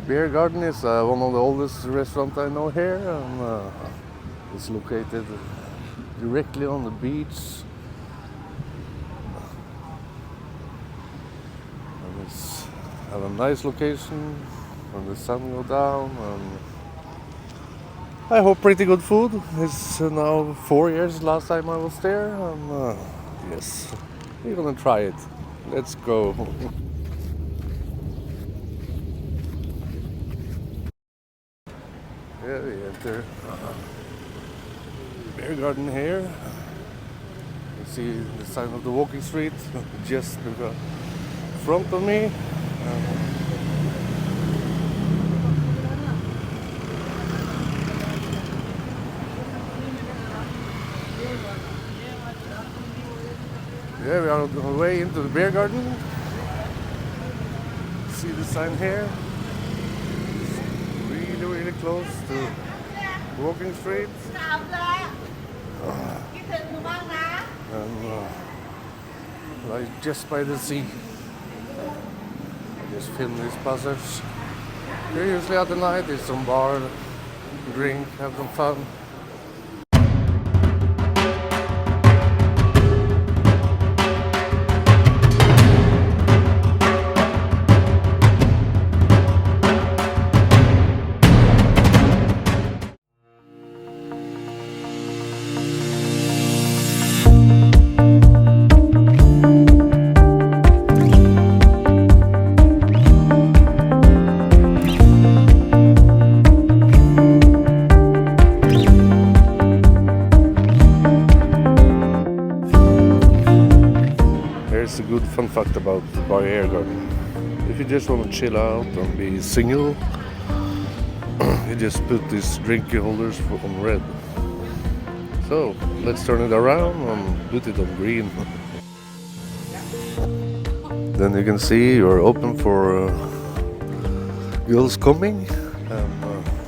Beer Garden is one of the oldest restaurants I know here, and it's located directly on the beach. And it's have a nice location when the sun goes down, and I hope pretty good food. It's now 4 years last time I was there, and yes, we're gonna try it. Let's go. Yeah, we enter Beer Garden here. You see the sign of the walking street just in the front of me. Yeah, we are on the way into the Beer Garden. See the sign here? It's really close to walking street. And like just by the sea. I just film this passage. Here usually at the night is some bar, drink, have some fun. Here's a good fun fact about the Beer Garden. If you just want to chill out and be single, you just put these drinky holders on red. So let's turn it around and put it on green. Then you can see you're open for girls coming.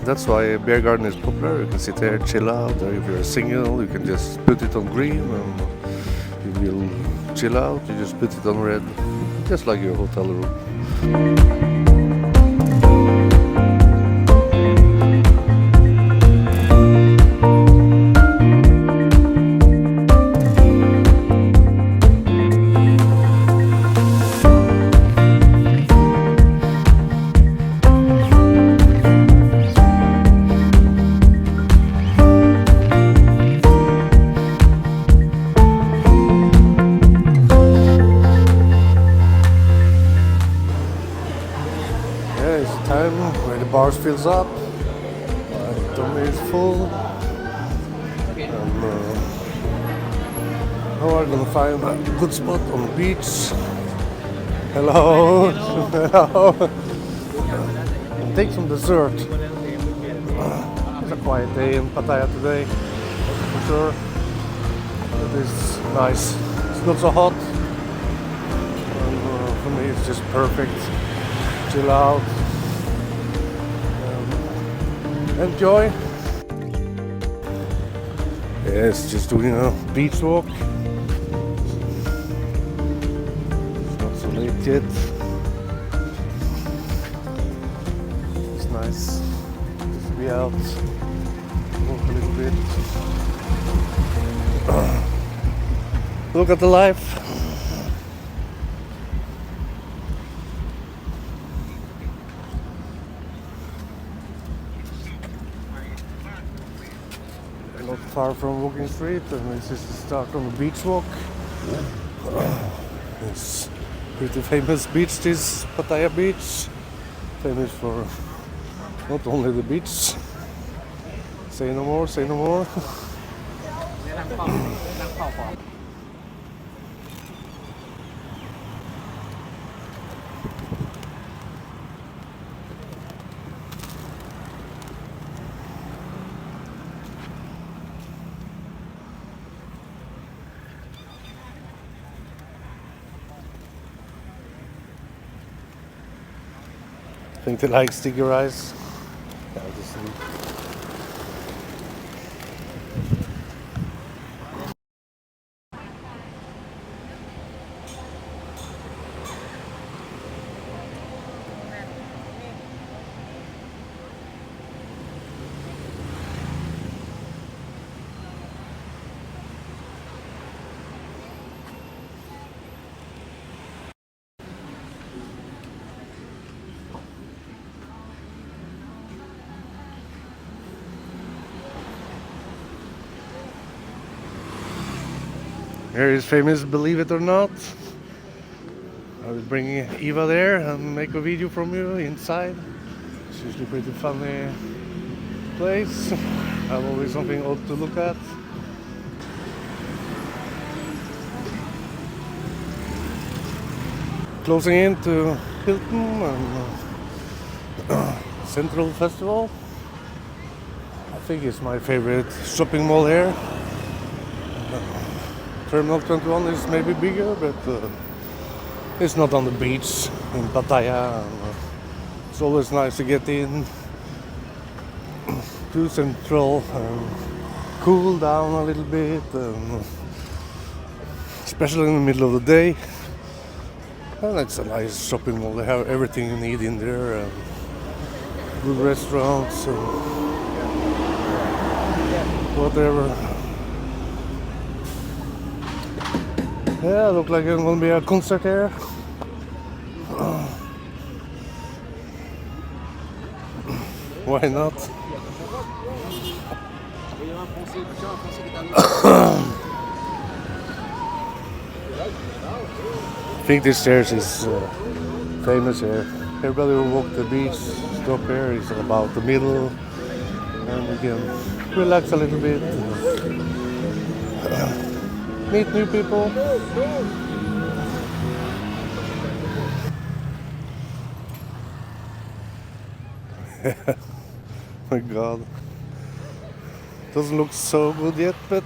That's why Beer Garden is popular. You can sit there, chill out. Or if you're single, you can just put it on green and you will chill out. You just put it on red, just like your hotel room. It's time where the bars fills up. My tummy is full. And now I'm gonna find a good spot on the beach. Hello. Hello. And take some dessert. It's a quiet day in Pattaya today, for sure. It is nice. It's not so hot. And, for me, it's just perfect. Chill out. Enjoy. Yes, just doing a beach walk. It's not so late yet. It's nice just to be out, walk a little bit. Look at the life. Not far from Walking Street, and this is the start on the beach walk. It's pretty famous beach, this Pattaya beach. Famous for not only the beach. Say no more, say no more. I think they like sticky rice. Yeah, just Here is famous, believe it or not. I will bring Eva there and make a video from you inside. It's usually a pretty funny place. I have always something odd to look at. Closing in to Hilton and Central Festival. I think it's my favorite shopping mall here. Terminal 21 is maybe bigger, but it's not on the beach in Pattaya. And, it's always nice to get in to Central and cool down a little bit, especially in the middle of the day. And it's a nice shopping mall. They have everything you need in there. Good restaurants and whatever. Yeah, look like it's gonna be a concert here. Why not? I think this stairs is famous here. Everybody who walk the beach stop here is about the middle, and you can relax a little bit, meet new people. My God, doesn't look so good yet, but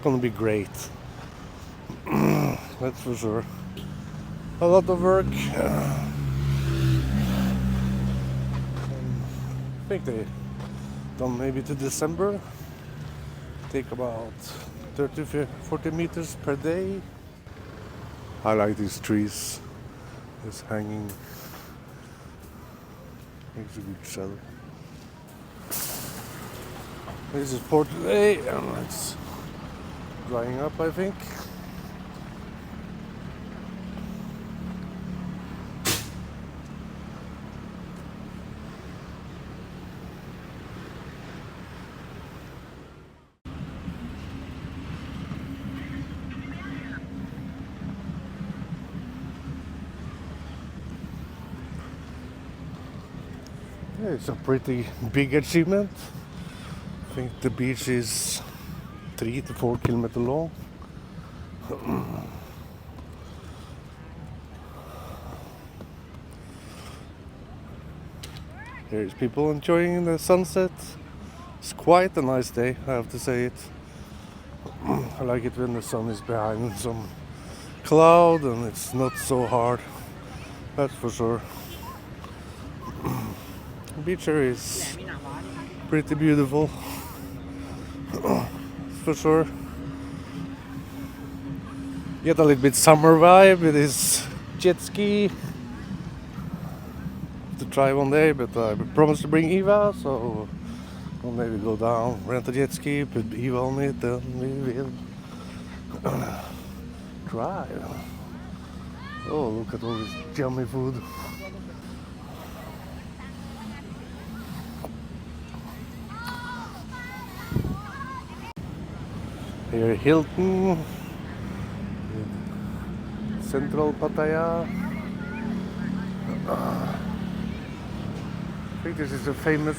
gonna be great. That's for sure. A lot of work. I think they done maybe to December. Take about 30-40 meters per day. I like these trees. Just hanging. Makes a good shadow. This is port today, and it's drying up, I think. Yeah, it's a pretty big achievement. I think the beach is 3 to 4 kilometers long. There's people enjoying the sunset. It's quite a nice day, I have to say it. I like it when the sun is behind some cloud and it's not so hard. That's for sure. The beach here is pretty beautiful. For sure. Get a little bit summer vibe with this jet ski. To try one day, but I promised to bring Eva, so we'll maybe go down, rent a jet ski, put Eva on it, and we will try. Oh, look at all this yummy food. Here Hilton, Central Pattaya. I think this is a famous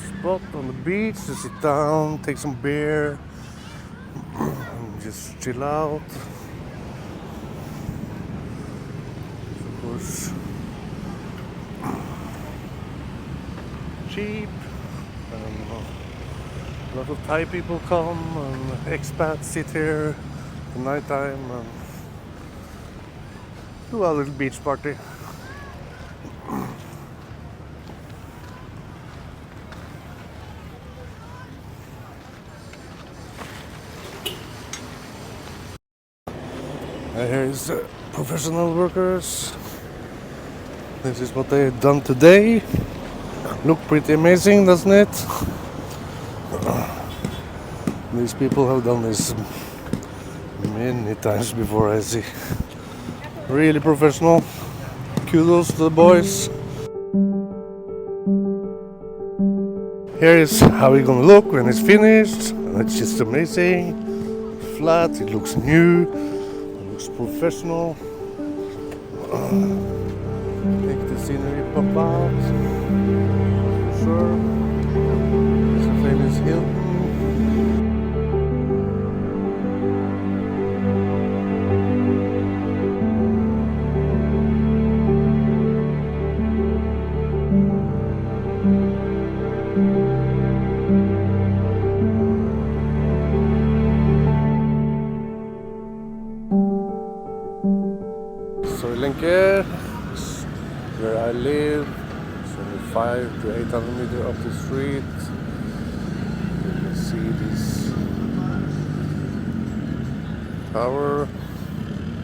spot on the beach to sit down, take some beer, and just chill out. Of course, cheap, and a lot of Thai people come, and expats sit here at night time and do a little beach party. Here is professional workers. This is what they've done today. Look pretty amazing, doesn't it? These people have done this many times before, I see. Really professional. Kudos to the boys. Here is how it's gonna look when it's finished. It's just amazing. flat, it looks new, it looks professional. Make the scenery pop out. Sure. It's a famous hill. Soilenker, where I live, it's only 5 to 800 meters up the street. You can see this tower.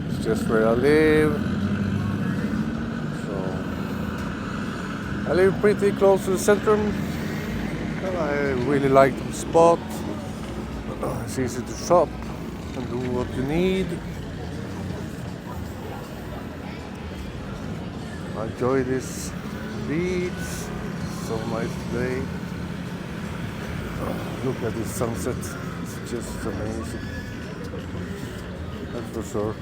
It's just where I live. So I live pretty close to the center, and I really like the spot. It's easy to shop and do what you need. I enjoy this beach, so nice today. Look at this sunset, it's just amazing, that's for sure.